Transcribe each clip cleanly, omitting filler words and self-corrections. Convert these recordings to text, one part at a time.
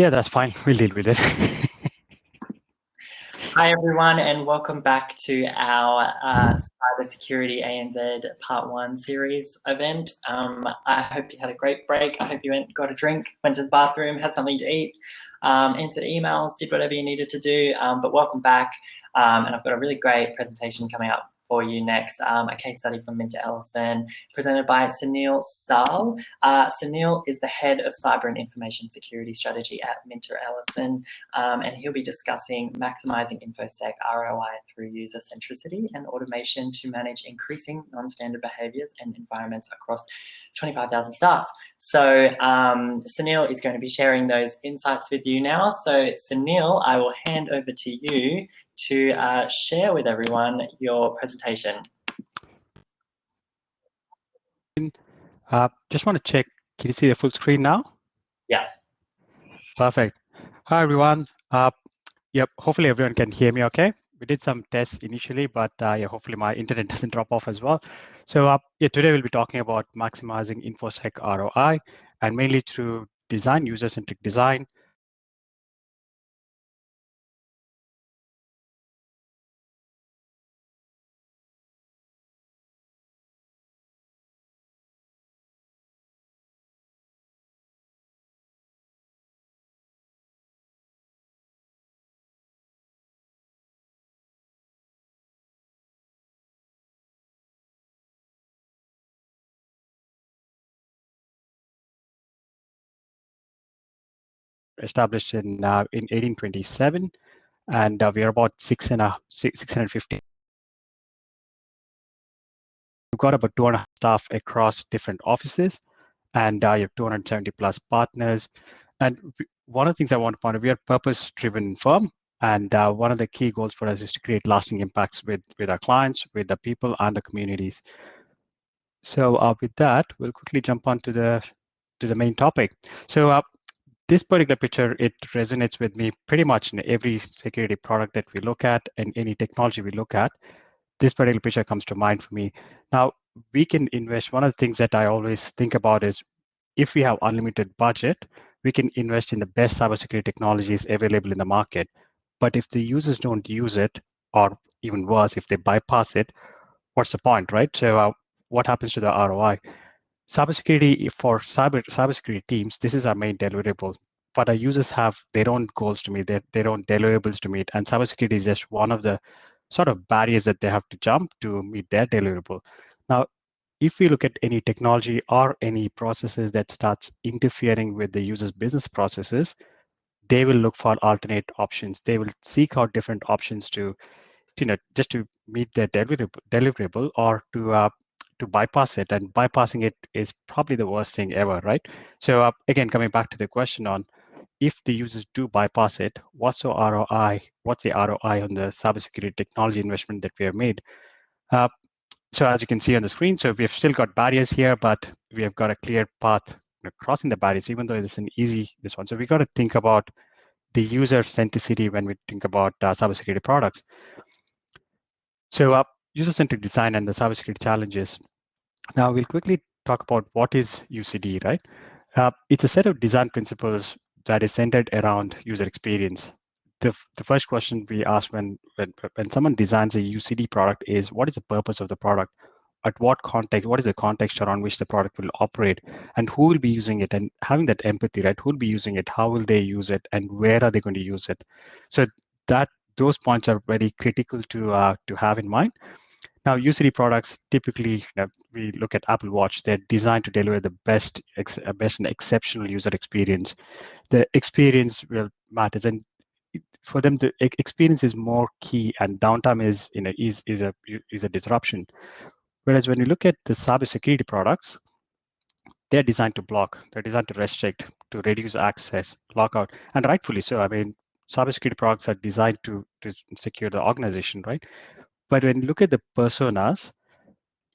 Yeah, that's fine. We'll deal with it. Hi, everyone, and welcome back to our Cybersecurity ANZ Part 1 series event. I hope you had a great break. I hope you got a drink, went to the bathroom, had something to eat, answered emails, did whatever you needed to do. But welcome back, and I've got a really great presentation coming up for you next, a case study from MinterEllison presented by Sunil Sal. Sunil is the head of Cyber and Information Security Strategy at MinterEllison, and he'll be discussing maximizing InfoSec ROI through user centricity and automation to manage increasing non-standard behaviors and environments across 25,000 staff. So Sunil is going to be sharing those insights with you now. So Sunil, I will hand over to you to share with everyone your presentation. Just want to check, can you see the full screen now? Yeah. Perfect. Hi, everyone. Yep, hopefully everyone can hear me okay. We did some tests initially, but yeah, hopefully my internet doesn't drop off as well. So yeah, today we'll be talking about maximizing InfoSec ROI, and mainly through design, user-centric design, established in 1827, and we are about 650. We've got about 200 staff across different offices, and you have 270 plus partners. And one of the things I want to point out, we are a purpose-driven firm, and one of the key goals for us is to create lasting impacts with our clients, with the people, and the communities. So with that, we'll quickly jump on to the main topic. So this particular picture, it resonates with me pretty much in every security product that we look at and any technology we look at. This particular picture comes to mind for me. Now, we can invest. One of the things that I always think about is if we have unlimited budget, we can invest in the best cybersecurity technologies available in the market. But if the users don't use it, or even worse, if they bypass it, what's the point, right? So what happens to the ROI? Cybersecurity for cybersecurity teams, this is our main deliverable. But our users have their own goals to meet, their own deliverables to meet, and cybersecurity is just one of the sort of barriers that they have to jump to meet their deliverable. Now, if we look at any technology or any processes that starts interfering with the user's business processes, they will look for alternate options. They will seek out different options to just to meet their deliverable or to bypass it. And bypassing it is probably the worst thing ever, right? So again, coming back to the question on if the users do bypass it, what's the ROI? What's the ROI on the cybersecurity technology investment that we have made? So as you can see on the screen, so we've still got barriers here, but we have got a clear path crossing the barriers, even though it's an easy this one. So we got to think about the user centricity when we think about cybersecurity products. So user-centric design and the cybersecurity challenges. Now we'll quickly talk about what is UCD, right? It's a set of design principles that is centered around user experience. The first question we ask when someone designs a UCD product is, what is the purpose of the product? At what context, what is the context around which the product will operate, and who will be using it, and having that empathy, right? Who will be using it, how will they use it, and where are they going to use it? So those points are very critical to have in mind. Now, UCD products, typically, we look at Apple Watch, they're designed to deliver the best and exceptional user experience. The experience will matters, and for them, the experience is more key, and downtime is a disruption. Whereas when you look at the cybersecurity products, they're designed to block, they're designed to restrict, to reduce access, lockout, and rightfully so. I mean, cybersecurity products are designed to secure the organization, right? But when you look at the personas,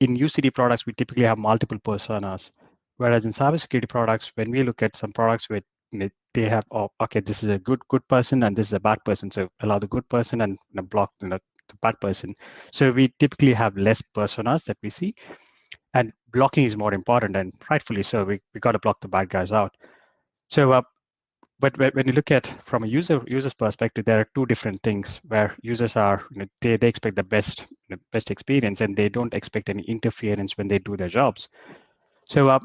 in UCD products, we typically have multiple personas. Whereas in cybersecurity products, when we look at some products with they have, oh, okay, this is a good person and this is a bad person. So allow the good person and block the bad person. So we typically have less personas that we see. And blocking is more important, and rightfully so. We got to block the bad guys out. So, but when you look at from a user's perspective, there are two different things where users are, they expect the best experience, and they don't expect any interference when they do their jobs. So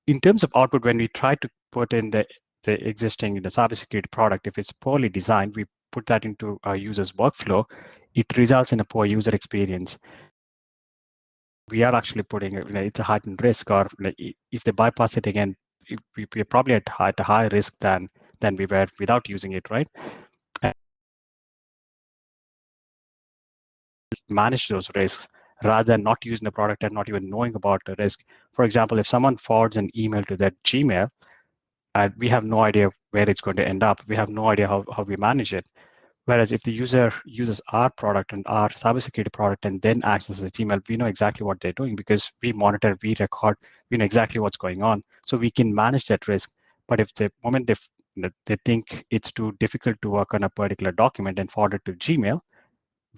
in terms of output, when we try to put in the existing cybersecurity product, if it's poorly designed, we put that into our user's workflow, it results in a poor user experience. We are actually putting it's a heightened risk, or if they bypass it again, we're probably at a higher risk than we were without using it, right? And manage those risks rather than not using the product and not even knowing about the risk. For example, if someone forwards an email to their Gmail, we have no idea where it's going to end up. We have no idea how we manage it. Whereas if the user uses our product and our cybersecurity product and then accesses Gmail, we know exactly what they're doing because we monitor, we record, we know exactly what's going on. So we can manage that risk. But if the moment they think it's too difficult to work on a particular document and forward it to Gmail,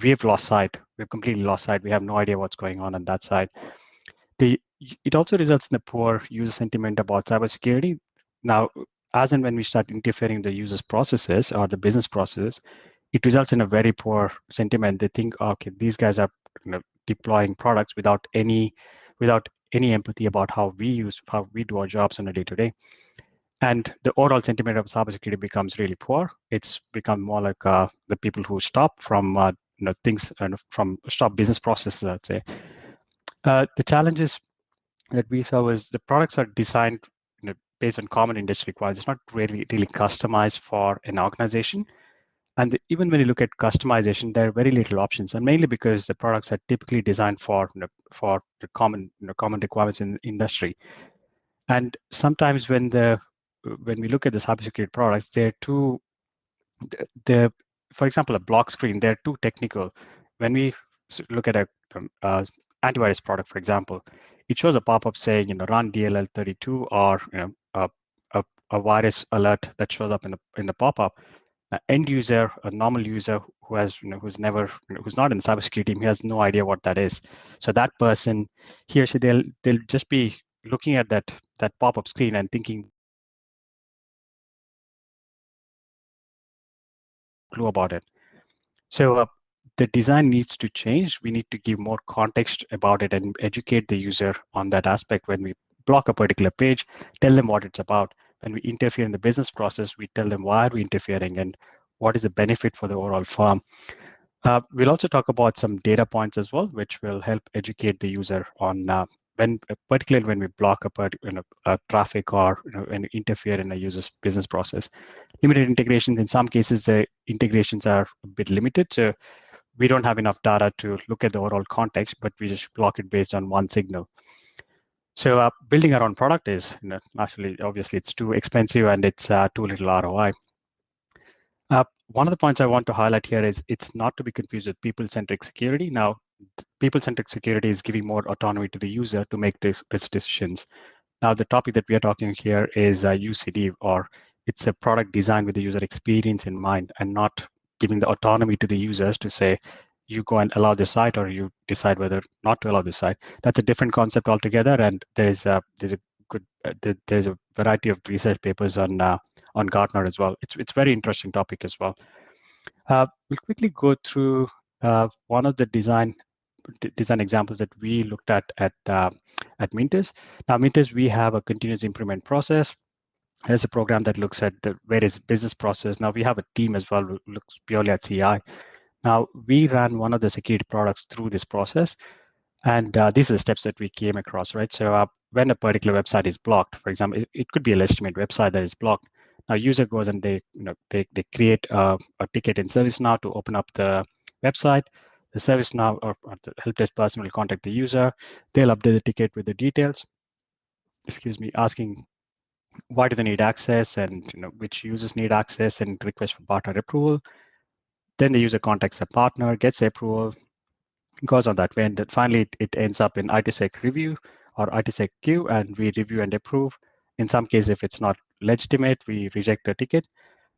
we've lost sight. We've completely lost sight. We have no idea what's going on that side. It also results in a poor user sentiment about cybersecurity. Now, as and when we start interfering in the user's processes or the business processes, it results in a very poor sentiment. They think, okay, these guys are deploying products without any empathy about how we do our jobs on a day-to-day. And the overall sentiment of cybersecurity becomes really poor. It's become more like the people who stop from things from stop business processes, I'd say. The challenges that we saw was the products are designed based on common industry requirements. It's not really customized for an organization. And even when you look at customization, there are very little options, and mainly because the products are typically designed for the common requirements in the industry. And sometimes when we look at the cybersecurity products, they're too for example, a block screen, they're too technical. When we look at a antivirus product, for example, it shows a pop-up saying, run DLL32 or a virus alert that shows up in the pop-up. An end user, a normal user who's not in the cybersecurity team, he has no idea what that is. So that person, he or she, they'll just be looking at that pop-up screen and thinking clue about it. So the design needs to change. We need to give more context about it and educate the user on that aspect. When we block a particular page, tell them what it's about. When we interfere in the business process, we tell them why are we interfering and what is the benefit for the overall firm. We'll also talk about some data points as well, which will help educate the user on particularly when we block a traffic or and interfere in a user's business process. Limited integrations. In some cases, the integrations are a bit limited, so we don't have enough data to look at the overall context, but we just block it based on one signal. So building our own product is naturally, obviously, it's too expensive and it's too little ROI. One of the points I want to highlight here is it's not to be confused with people-centric security. Now, people-centric security is giving more autonomy to the user to make these decisions. Now, the topic that we are talking here is UCD, or it's a product design with the user experience in mind, and not giving the autonomy to the users to say, you go and allow this site, or you decide whether not to allow this site. That's a different concept altogether, and there's a variety of research papers on Gartner as well. It's very interesting topic as well. We'll quickly go through one of the design examples that we looked at Minters. Now, Minters, we have a continuous improvement process. There's a program that looks at the various business process. Now, we have a team as well who looks purely at CI. Now, we ran one of the security products through this process, and these are the steps that we came across, right? So when a particular website is blocked, for example, it could be a legitimate website that is blocked. Now, user goes and they create a ticket in ServiceNow to open up the website. The ServiceNow or the help desk person will contact the user. They'll update the ticket with the details. Asking why do they need access and which users need access, and request for partner approval. Then the user contacts a partner, gets approval, goes on that way, and then finally it ends up in ITSec review or ITSec queue, and we review and approve. In some cases, if it's not legitimate, we reject the ticket,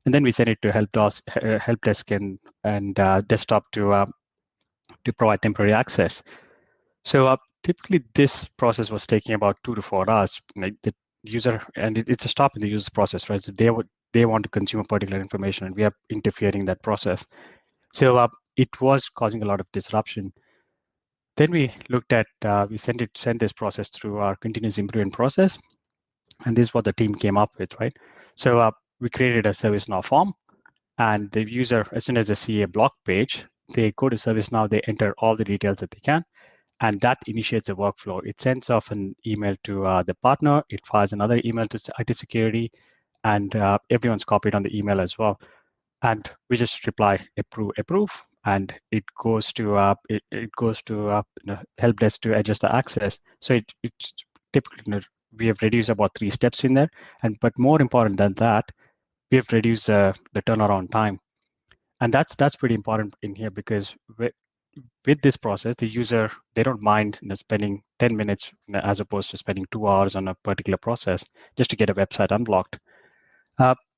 and then we send it to help desk and desktop to provide temporary access. So typically, this process was taking about 2 to 4 hours. The user, and it's a stop in the user's process, right? So they want to consume a particular information, and we are interfering in that process. So it was causing a lot of disruption. Then we looked at, we sent this process through our continuous improvement process, and this is what the team came up with, right? So we created a ServiceNow form, and the user, as soon as they see a blog page, they go to ServiceNow, they enter all the details that they can, and that initiates a workflow. It sends off an email to the partner, it fires another email to IT security, and everyone's copied on the email as well. And we just reply approve, and it goes to help desk to adjust the access. So it's typically, we have reduced about 3 steps in there, but more important than that, we have reduced the turnaround time, and that's pretty important in here, because with this process, the user, they don't mind spending 10 minutes as opposed to spending 2 hours on a particular process just to get a website unblocked.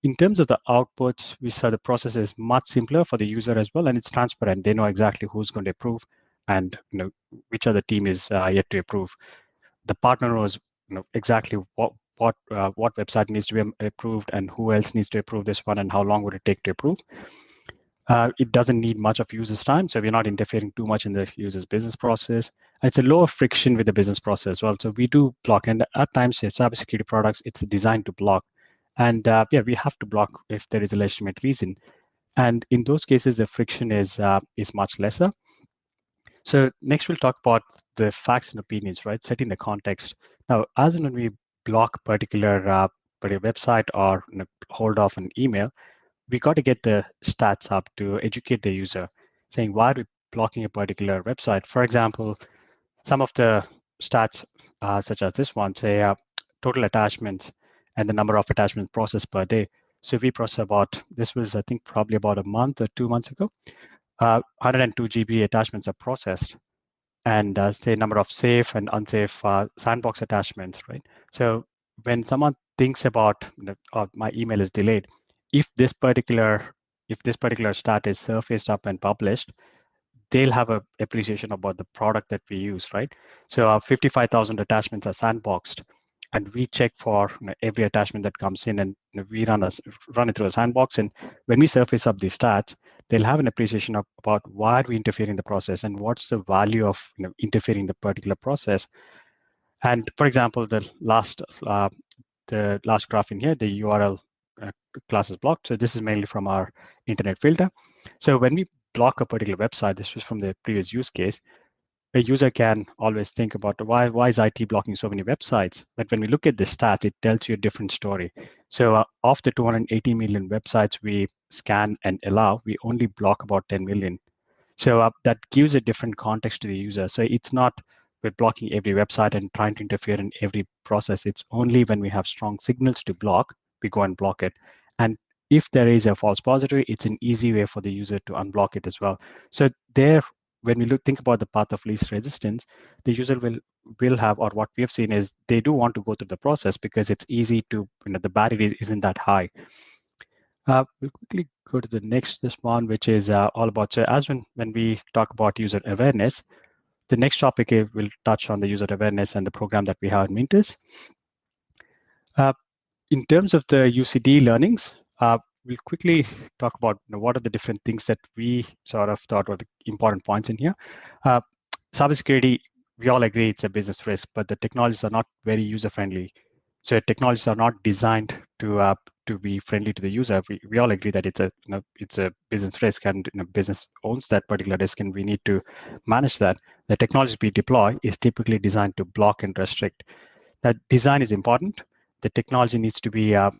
In terms of the outputs, we saw the process is much simpler for the user as well, and it's transparent. They know exactly who's going to approve, and which other team is yet to approve. The partner knows exactly what website needs to be approved and who else needs to approve this one and how long would it take to approve. It doesn't need much of user's time, so we're not interfering too much in the user's business process. It's a lower friction with the business process as well. So we do block, and at times, cybersecurity products, it's designed to block. And we have to block if there is a legitimate reason. And in those cases, the friction is much lesser. So next, we'll talk about the facts and opinions, right? Setting the context. Now, as and when we block particular website or hold off an email, we got to get the stats up to educate the user, saying why are we blocking a particular website. For example, some of the stats, such as this one, say total attachments and the number of attachments processed per day. So we process this was, I think, probably about a month or 2 months ago, 102 GB attachments are processed, and say number of safe and unsafe sandbox attachments, right? So when someone thinks about my email is delayed, if this particular stat is surfaced up and published, they'll have a appreciation about the product that we use, right? So our 55,000 attachments are sandboxed, and we check for every attachment that comes in, and we run it through a sandbox. And when we surface up these stats, they'll have an appreciation about why are we interfering in the process and what's the value of interfering in the particular process. And for example, the last graph in here, the URL class is blocked. So this is mainly from our internet filter. So when we block a particular website, this was from the previous use case, a user can always think about why is IT blocking so many websites? But when we look at the stats, it tells you a different story. So of the 280 million websites we scan and allow, we only block about 10 million. So that gives a different context to the user. So it's not we're blocking every website and trying to interfere in every process. It's only when we have strong signals to block, we go and block it. And if there is a false positive, it's an easy way for the user to unblock it as well. So when we think about the path of least resistance, the user will have, or what we have seen is they do want to go through the process because it's easy to, the barrier isn't that high. We'll quickly go to the this one, which is all about, so as when we talk about user awareness, the next topic will touch on the user awareness and the program that we have in Minters. In terms of the UCD learnings, we'll quickly talk about what are the different things that we sort of thought were the important points in here. Cybersecurity, we all agree it's a business risk, but the technologies are not very user-friendly. So technologies are not designed to be friendly to the user. We all agree that it's a business risk, and business owns that particular risk, and we need to manage that. The technology we deploy is typically designed to block and restrict. That design is important. The technology needs to be the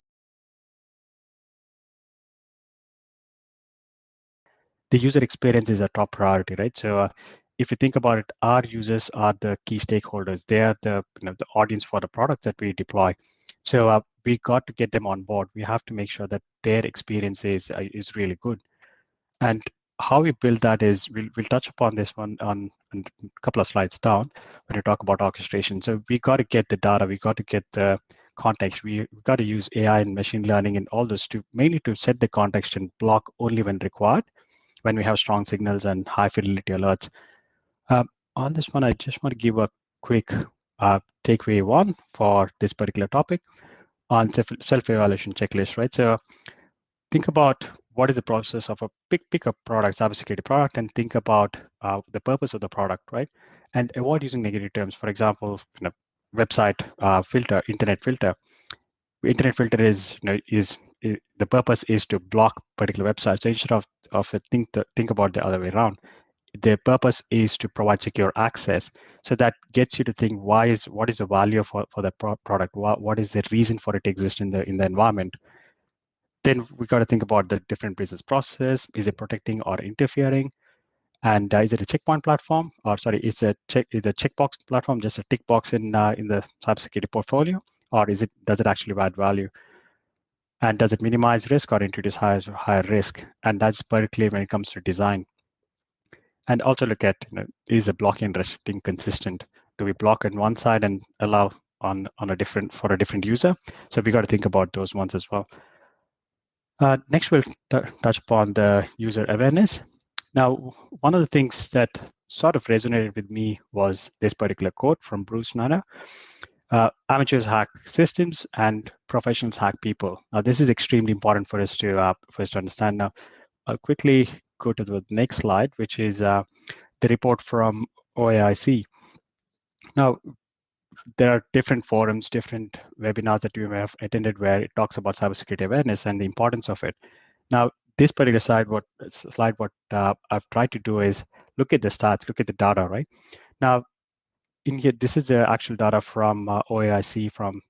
user experience is a top priority, right? So if you think about it, our users are the key stakeholders. They are the audience for the products that we deploy. So we got to get them on board. We have to make sure that their experience is really good. And how we build that is we'll touch upon this one on a couple of slides down when we talk about orchestration. So we got to get the data, we got to get the context, we got to use AI and machine learning and all this mainly to set the context and block only when required, when we have strong signals and high fidelity alerts. On this one, I just want to give a quick takeaway one for this particular topic. on self-evaluation checklist, right? So think about what is the process of a pick a product, cybersecurity product, and think about the purpose of the product, right? And avoid using negative terms. For example, website filter, internet filter. Internet filter is, the purpose is to block particular websites. So instead of think about the other way around. The purpose is to provide secure access. So that gets you to think what is the value for the product? What is the reason for it to exist in the environment? Then we got to think about the different business process. Is it protecting or interfering? And is it a checkpoint platform? Or sorry, is a checkbox platform just a tick box in the cybersecurity portfolio? Or does it actually add value? And does it minimize risk or introduce higher risk? And that's very clear when it comes to design. And also look at, is the blocking and restricting consistent? Do we block on one side and allow on a different for a different user? So we got to think about those ones as well. Next, we'll touch upon the user awareness. Now, one of the things that sort of resonated with me was this particular quote from Bruce Nana. Amateurs hack systems and professionals hack people. Now, this is extremely important for us to understand. Now, I'll quickly go to the next slide, which is the report from OAIC. Now, there are different forums, different webinars that you may have attended where it talks about cybersecurity awareness and the importance of it. Now, this particular slide, what I've tried to do is look at the stats, look at the data, right? Now, in here, this is the actual data from OAIC from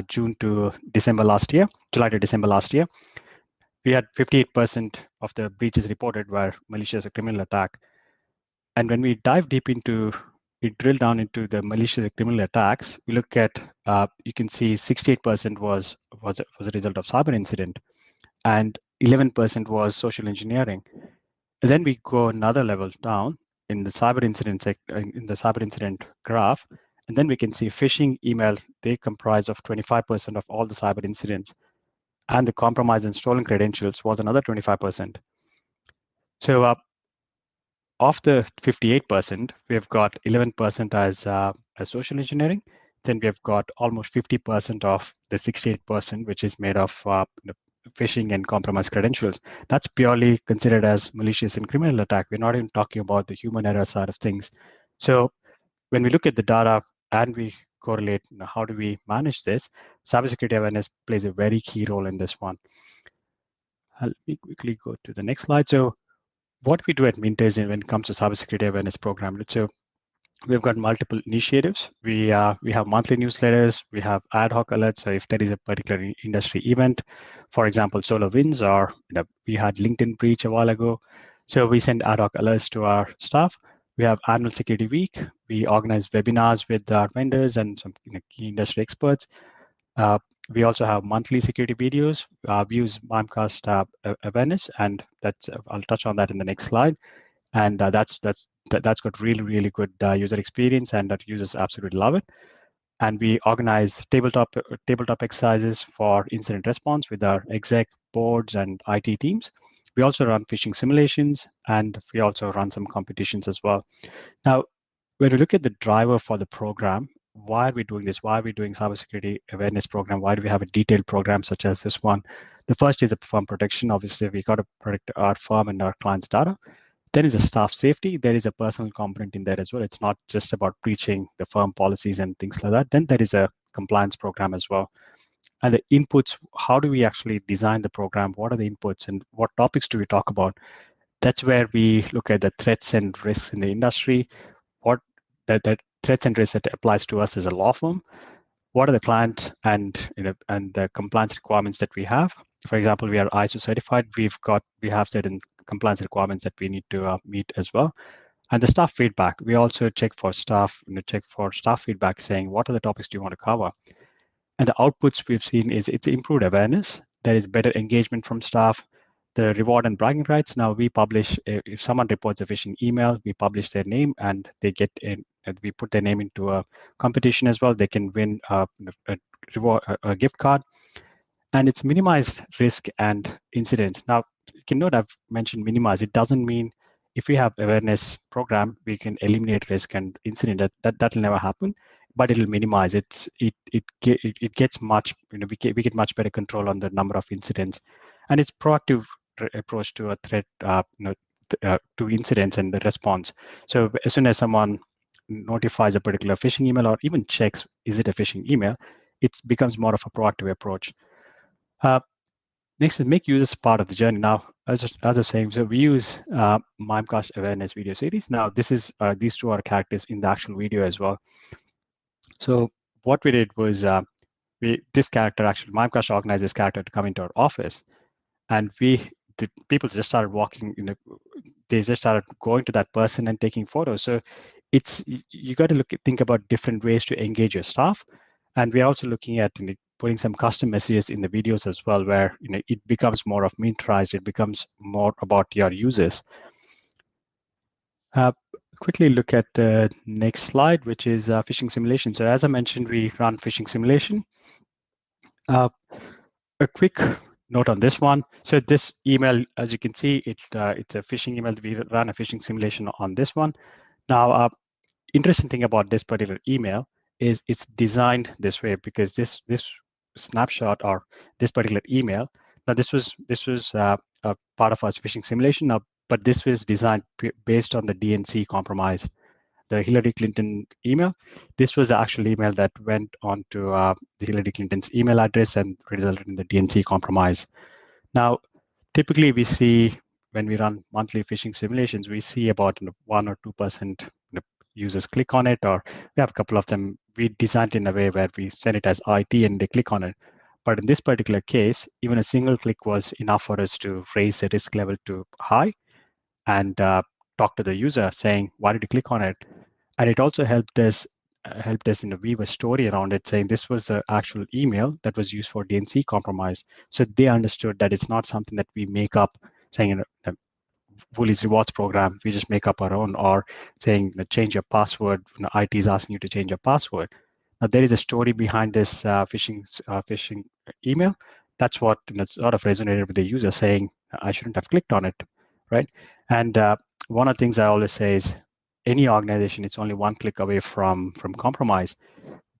June to December last year, July to December last year. We had 58% of the breaches reported were malicious or criminal attack. And when we dive deep into we drill down into the malicious criminal attacks, we look at, you can see 68% was a result of cyber incident, and 11% was social engineering. And then we go another level down in the cyber incident graph, and then we can see phishing email. They comprise of 25% of all the cyber incidents, and the compromise and stolen credentials was another 25%. So of the 58%, we've got 11% as social engineering. Then we've got almost 50% of the 68%, which is made of phishing and compromised credentials. That's purely considered as malicious and criminal attack. We're not even talking about the human error side of things. So when we look at the data and we correlate, how do we manage this? Cybersecurity awareness plays a very key role in this one. Let me quickly go to the next slide. So what we do at Minter is when it comes to cybersecurity awareness program. So we've got multiple initiatives. We have monthly newsletters. We have ad hoc alerts. So if there is a particular industry event, for example, SolarWinds, or we had LinkedIn breach a while ago, so we send ad hoc alerts to our staff. We have annual security week. We organize webinars with our vendors and some key industry experts. We also have monthly security videos. We use Mimecast awareness, and I'll touch on that in the next slide. And that's got really good user experience, and that users absolutely love it. And we organize tabletop exercises for incident response with our exec boards and IT teams. We also run phishing simulations, and we also run some competitions as well. Now, when we look at the driver for the program, why are we doing this? Why are we doing cybersecurity awareness program? Why do we have a detailed program such as this one? The first is a firm protection. Obviously, we got to protect our firm and our clients' data. Then is a staff safety. There is a personal component in there as well. It's not just about breaching the firm policies and things like that. Then there is a compliance program as well. And the inputs, how do we actually design the program? What are the inputs and what topics do we talk about? That's where we look at the threats and risks in the industry. What that threats and risks that applies to us as a law firm. What are the client and the compliance requirements that we have? For example, we are ISO certified. We have certain compliance requirements that we need to meet as well. And the staff feedback, we also check for staff feedback saying what are the topics do you want to cover. And the outputs we've seen is it's improved awareness. There is better engagement from staff. The reward and bragging rights. Now we publish, if someone reports a phishing email, we publish their name and they get in, we put their name into a competition as well. They can win a gift card, and it's minimized risk and incidents. Now you can note I've mentioned minimize. It doesn't mean if we have awareness program, we can eliminate risk and incident. That'll never happen. but it'll minimize it. It gets much, we get much better control on the number of incidents, and it's proactive approach to a threat, to incidents and the response. So as soon as someone notifies a particular phishing email or even checks, is it a phishing email, it becomes more of a proactive approach. Next is make users part of the journey. Now, as I was saying, so we use Mimecast awareness video series. Now, these two are characters in the actual video as well. So what we did was this character, actually, Mimecast organized this character to come into our office, and the people just started walking. They just started going to that person and taking photos. So you got to think about different ways to engage your staff, and we're also looking at putting some custom messages in the videos as well, where it becomes more of minterized. It becomes more about your users. Quickly look at the next slide, which is phishing simulation. So as I mentioned, we run phishing simulation. A quick note on this one. So this email, as you can see, it's a phishing email. We ran a phishing simulation on this one. Now, interesting thing about this particular email is it's designed this way, because this snapshot or this particular email, now this was a part of our phishing simulation now, but this was designed based on the DNC compromise, the Hillary Clinton email. This was the actual email that went on to the Hillary Clinton's email address and resulted in the DNC compromise. Now, typically we see, when we run monthly phishing simulations, we see about 1 or 2% users click on it, or we have a couple of them. We designed it in a way where we send it as IT and they click on it. But in this particular case, even a single click was enough for us to raise the risk level to high and talk to the user saying, why did you click on it? And it also helped us weave a story around it, saying this was the actual email that was used for DNC compromise. So they understood that it's not something that we make up, saying Woolies rewards program, we just make up our own, or saying change your password, IT is asking you to change your password. Now there is a story behind this phishing email. That's what sort of resonated with the user, saying I shouldn't have clicked on it, right? And one of the things I always say is, any organization, it's only one click away from compromise,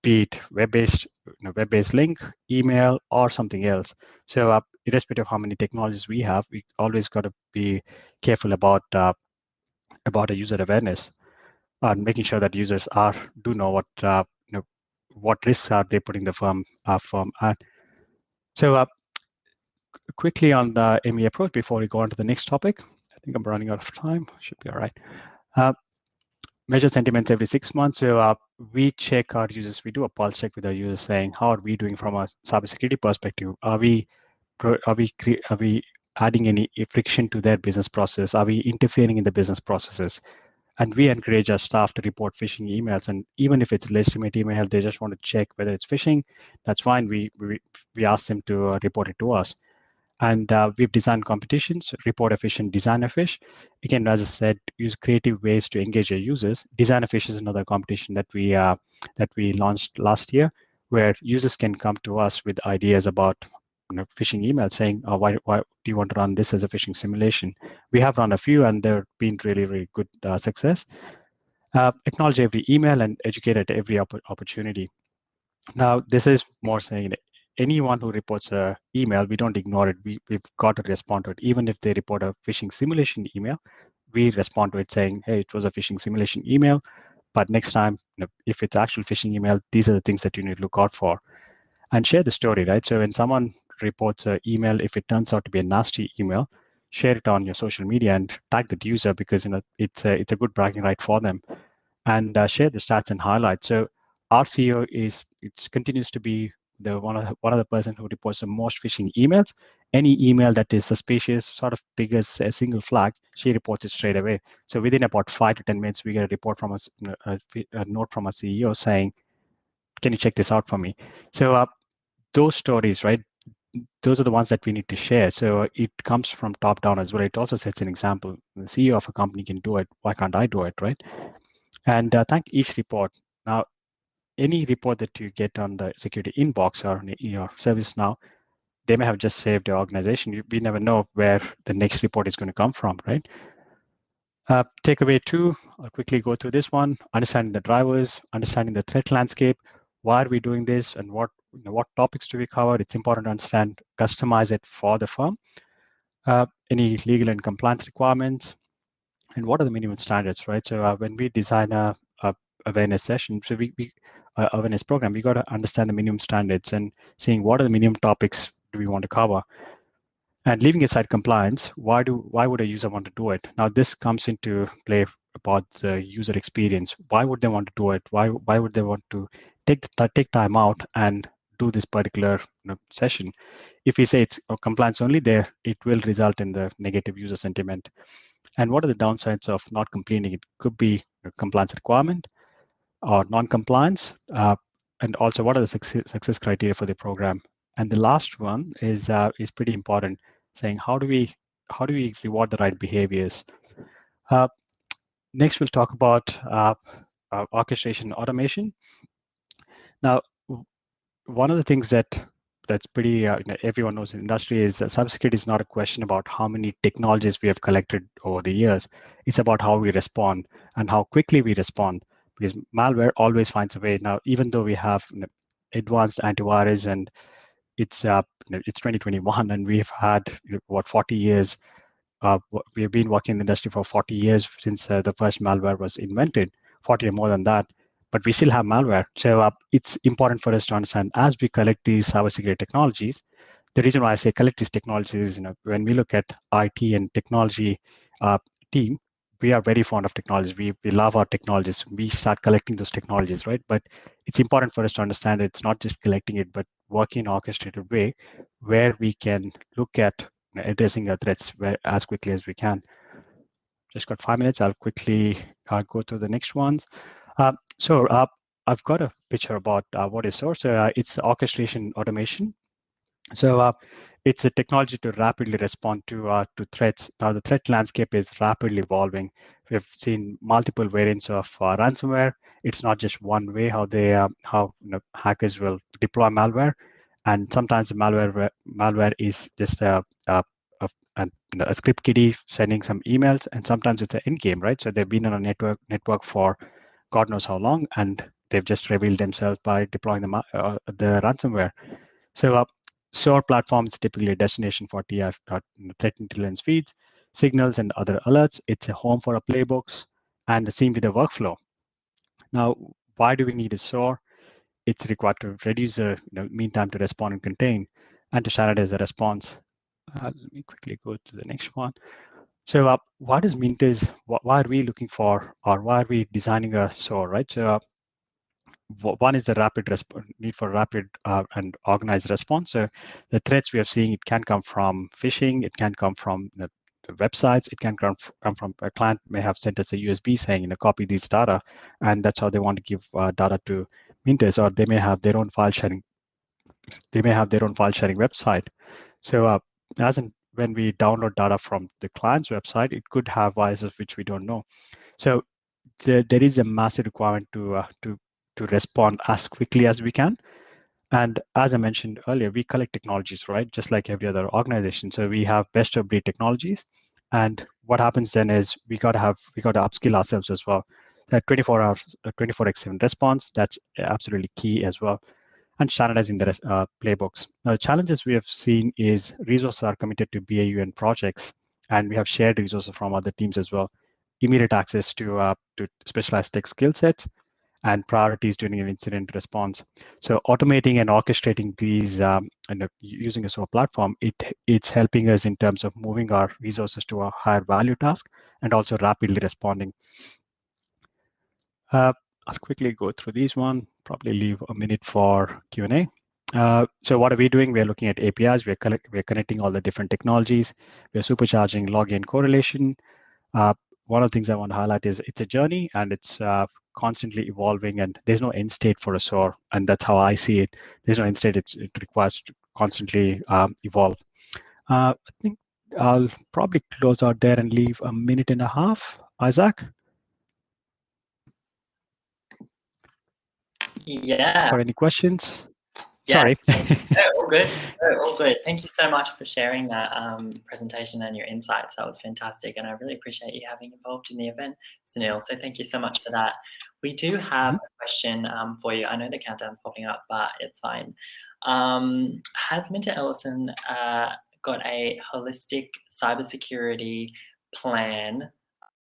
be it web-based link, email, or something else. So irrespective of how many technologies we have, we always got to be careful about a user awareness and making sure that users do know what risks are they putting the firm at. So quickly on the ME approach before we go on to the next topic. I think I'm running out of time. Should be all right. Measure sentiments every 6 months. So we check our users. We do a pulse check with our users, saying how are we doing from a cybersecurity perspective? Are we adding any friction to their business process? Are we interfering in the business processes? And we encourage our staff to report phishing emails. And even if it's a legitimate email, they just want to check whether it's phishing, that's fine. We ask them to report it to us. And we've designed competitions, report a phish and design a phish. Again, as I said, use creative ways to engage your users. Design a phish is another competition that we launched last year, where users can come to us with ideas about phishing emails, saying, why do you want to run this as a phishing simulation? We have run a few, and they've been really, really good success. Acknowledge every email and educate at every opportunity. Now, this is more saying anyone who reports an email, we don't ignore it. We've got to respond to it. Even if they report a phishing simulation email, we respond to it saying, hey, it was a phishing simulation email, but next time, if it's actual phishing email, these are the things that you need to look out for. And share the story, right? So when someone reports an email, if it turns out to be a nasty email, share it on your social media and tag the user, because it's a good bragging right for them. And share the stats and highlights. So our CEO continues to be one of the person who reports the most phishing emails. Any email that is suspicious, sort of big as a single flag, she reports it straight away. So within about 5 to 10 minutes, we get a report from us, a note from our CEO saying, "Can you check this out for me?" So those stories, right? Those are the ones that we need to share. So it comes from top down as well. It also sets an example. The CEO of a company can do it. Why can't I do it, right? And thank each report. Now, any report that you get on the security inbox or in your service now, they may have just saved your organization. We never know where the next report is going to come from, right? Takeaway 2, I'll quickly go through this one. Understanding the drivers, understanding the threat landscape. Why are we doing this, and what topics do we cover? It's important to understand, customize it for the firm. Any legal and compliance requirements, and what are the minimum standards, right? So when we design a awareness session, so we awareness program, we got to understand the minimum standards and seeing what are the minimum topics do we want to cover. And leaving aside compliance, why would a user want to do it? Now, this comes into play about the user experience. Why would they want to do it? Why would they want to take time out and do this particular session? If we say it's compliance only, there it will result in the negative user sentiment. And what are the downsides of not completing it? Could be a compliance requirement or non-compliance, and also what are the success criteria for the program. And the last one is pretty important, saying how do we reward the right behaviors. Next, we'll talk about orchestration automation. Now, one of the things that's pretty everyone knows in the industry is that cybersecurity is not a question about how many technologies we have collected over the years. It's about how we respond and how quickly we respond, because malware always finds a way. Now, even though we have advanced antivirus, and it's 2021 and we've had 40 years. We've been working in the industry for 40 years since the first malware was invented, 40 or more than that, but we still have malware. So it's important for us to understand as we collect these cybersecurity technologies. The reason why I say collect these technologies is, when we look at IT and technology team, we are very fond of technologies. We love our technologies. We start collecting those technologies, right? But it's important for us to understand it's not just collecting it, but working in an orchestrated way where we can look at addressing our threats as quickly as we can. Just got 5 minutes. I'll quickly go through the next ones. So I've got a picture about what is SOAR. So it's orchestration automation. So it's a technology to rapidly respond to threats. Now the threat landscape is rapidly evolving. We've seen multiple variants of ransomware. It's not just one way how hackers will deploy malware, and sometimes the malware is just a script kiddie sending some emails, and sometimes it's an end game, right? So they've been on a network for God knows how long, and they've just revealed themselves by deploying the ransomware. So SOAR platform is typically a destination for TI, threat intelligence feeds, signals, and other alerts. It's a home for our playbooks and the same with the workflow. Now, why do we need a SOAR? It's required to reduce the mean time to respond and contain, and to standardize the response. Let me quickly go to the next one. So what is Minters? Why are we looking for, or why are we designing a SOAR, right? So one is the need for rapid and organized response. So the threats we are seeing, it can come from phishing, it can come from the websites, it can come from a client may have sent us a USB saying, copy these data, and that's how they want to give data to Minters, or they may have their own file sharing. They may have their own file sharing website. So when we download data from the client's website, it could have viruses which we don't know. So there is a massive requirement to respond as quickly as we can. And as I mentioned earlier, we collect technologies, right? Just like every other organization. So we have best of breed technologies. And what happens then is we got to upskill ourselves as well. That 24 hours, 24x7 response, that's absolutely key as well. And standardizing the playbooks. Now, the challenges we have seen is resources are committed to BAU and projects, and we have shared resources from other teams as well. Immediate access to specialized tech skill sets, and priorities during an incident response. So automating and orchestrating these and using a SOAR platform, it's helping us in terms of moving our resources to a higher value task and also rapidly responding. I'll quickly go through these one, probably leave a minute for Q&A. So what are we doing? We're looking at APIs. We're connecting all the different technologies. We're supercharging login correlation. One of the things I want to highlight is it's a journey, and it's constantly evolving, and there's no end state for a SOAR, and that's how I see it. There's no end state. It requires to constantly evolve. I think I'll probably close out there and leave a minute and a half. Isaac? Yeah. For any questions? Sorry. All good. All good. Thank you so much for sharing that presentation and your insights. That was fantastic, and I really appreciate you having involved in the event, Sunil. So thank you so much for that. We do have a question for you. I know the countdown's popping up, but it's fine. Has MinterEllison got a holistic cybersecurity plan